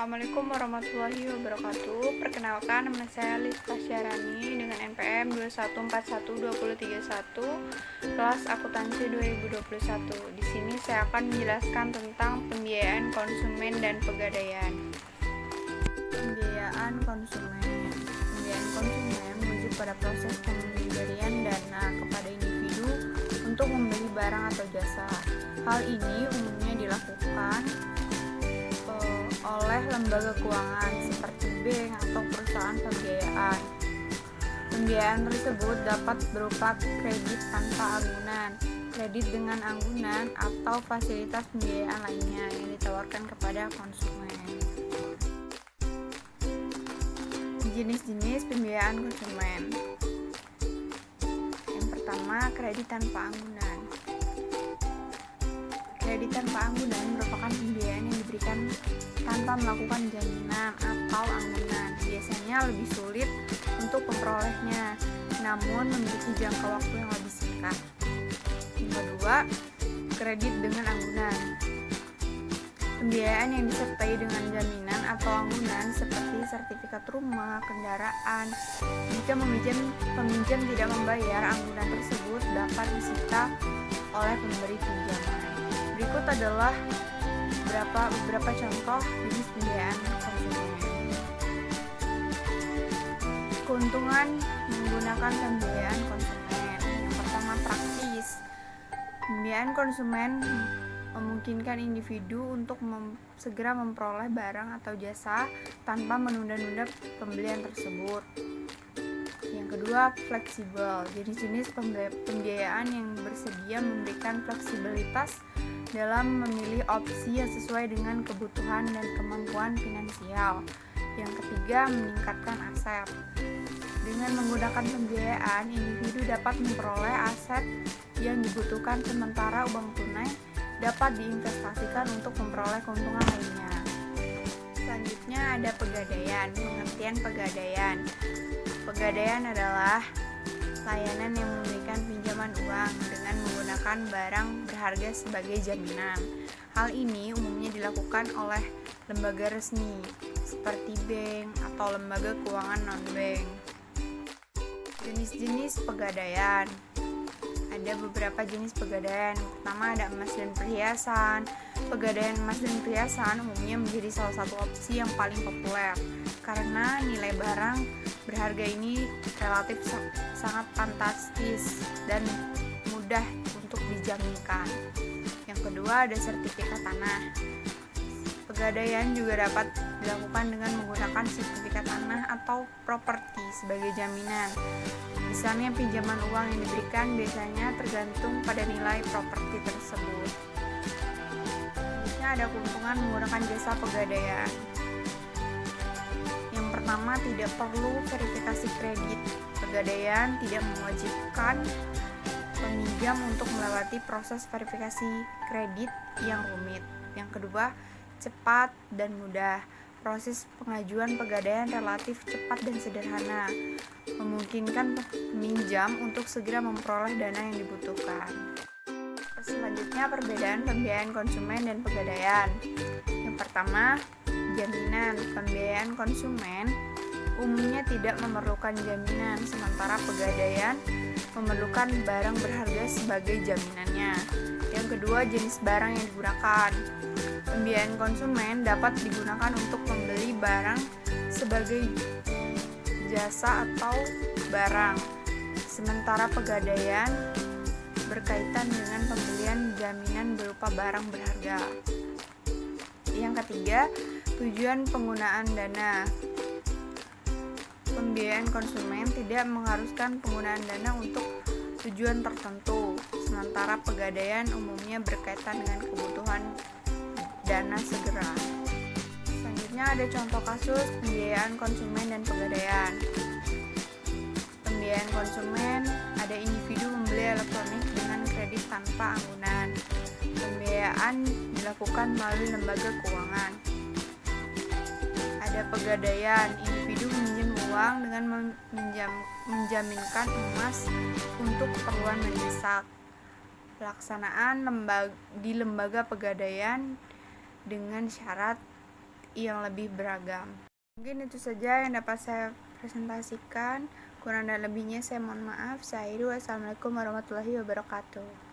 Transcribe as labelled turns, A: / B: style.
A: Assalamualaikum warahmatullahi wabarakatuh. Perkenalkan, nama saya Lista Syarani dengan NPM 21412031, kelas akuntansi 2021. Di sini saya akan menjelaskan tentang pembiayaan konsumen dan pegadaian. Pembiayaan konsumen. Pembiayaan konsumen merujuk pada proses pemberian dana kepada individu untuk membeli barang atau jasa. Hal ini umumnya dilakukan oleh lembaga keuangan seperti bank atau perusahaan pembiayaan. Pembiayaan tersebut dapat berupa kredit tanpa anggunan, kredit dengan anggunan, atau fasilitas pembiayaan lainnya yang ditawarkan kepada konsumen. Jenis-jenis pembiayaan konsumen. Yang pertama, kredit tanpa anggunan. Kredit tanpa anggunan merupakan pembiayaan yang diberikan tanpa melakukan jaminan atau anggunan. Biasanya lebih sulit untuk memperolehnya, namun memiliki jangka waktu yang lebih singkat. Yang kedua, kredit dengan anggunan. Pembiayaan yang disertai dengan jaminan atau anggunan seperti sertifikat rumah, kendaraan. Jika peminjam tidak membayar, anggunan tersebut dapat disita oleh pemberi pinjaman. Berikut adalah beberapa contoh jenis pembiayaan konsumen. Keuntungan menggunakan pembiayaan konsumen. Yang pertama, praktis. Pembiayaan konsumen memungkinkan individu untuk segera memperoleh barang atau jasa tanpa menunda-nunda pembelian tersebut. Yang kedua, fleksibel. Jenis-jenis pembiayaan yang bersedia memberikan fleksibilitas dalam memilih opsi yang sesuai dengan kebutuhan dan kemampuan finansial. Yang ketiga, meningkatkan aset. Dengan menggunakan pembiayaan, individu dapat memperoleh aset yang dibutuhkan, sementara uang tunai dapat diinvestasikan untuk memperoleh keuntungan lainnya. Selanjutnya ada pegadaian. Pengertian pegadaian. Pegadaian adalah layanan yang memberikan pinjaman uang dengan menggunakan barang berharga sebagai jaminan. Hal ini umumnya dilakukan oleh lembaga resmi seperti bank atau lembaga keuangan non-bank. Jenis-jenis pegadaian. Ada beberapa jenis pegadaian. Pertama, ada emas dan perhiasan. Pegadaian emas dan perhiasan umumnya menjadi salah satu opsi yang paling populer karena nilai barang berharga ini relatif sangat fantastis dan mudah untuk dijaminkan. Yang kedua, ada sertifikat tanah. Pegadaian juga dapat dilakukan dengan menggunakan sertifikat tanah atau properti sebagai jaminan. Misalnya, pinjaman uang yang diberikan biasanya tergantung pada nilai properti tersebut. Selanjutnya ada keuntungan menggunakan jasa pegadaian. Yang pertama, tidak perlu verifikasi kredit. Pegadaian tidak mewajibkan peminjam untuk melewati proses verifikasi kredit yang rumit. Yang kedua, cepat dan mudah. Proses pengajuan pegadaian relatif cepat dan sederhana, memungkinkan peminjam untuk segera memperoleh dana yang dibutuhkan. Selanjutnya, perbedaan pembiayaan konsumen dan pegadaian. Yang pertama, jaminan. Pembiayaan konsumen umumnya tidak memerlukan jaminan, sementara pegadaian memerlukan barang berharga sebagai jaminannya. Yang kedua, jenis barang yang digunakan. Pembiayaan konsumen dapat digunakan untuk membeli barang sebagai jasa atau barang, sementara pegadaian berkaitan dengan pembelian jaminan berupa barang berharga. Yang ketiga, tujuan penggunaan dana. Pembiayaan konsumen tidak mengharuskan penggunaan dana untuk tujuan tertentu, sementara pegadaian umumnya berkaitan dengan kebutuhan dana segera. Selanjutnya ada contoh kasus pembiayaan konsumen dan pegadaian. Pembiayaan konsumen, ada individu membeli elektronik dengan kredit tanpa anggunan. Pembiayaan dilakukan melalui lembaga keuangan. Ada pegadaian, individu meminjam uang dengan menjaminkan emas untuk keperluan mendesak. Pelaksanaan di lembaga pegadaian dengan syarat yang lebih beragam. Mungkin itu saja yang dapat saya presentasikan. Kurang dan lebihnya saya mohon maaf. Saya Iru. Assalamualaikum warahmatullahi wabarakatuh.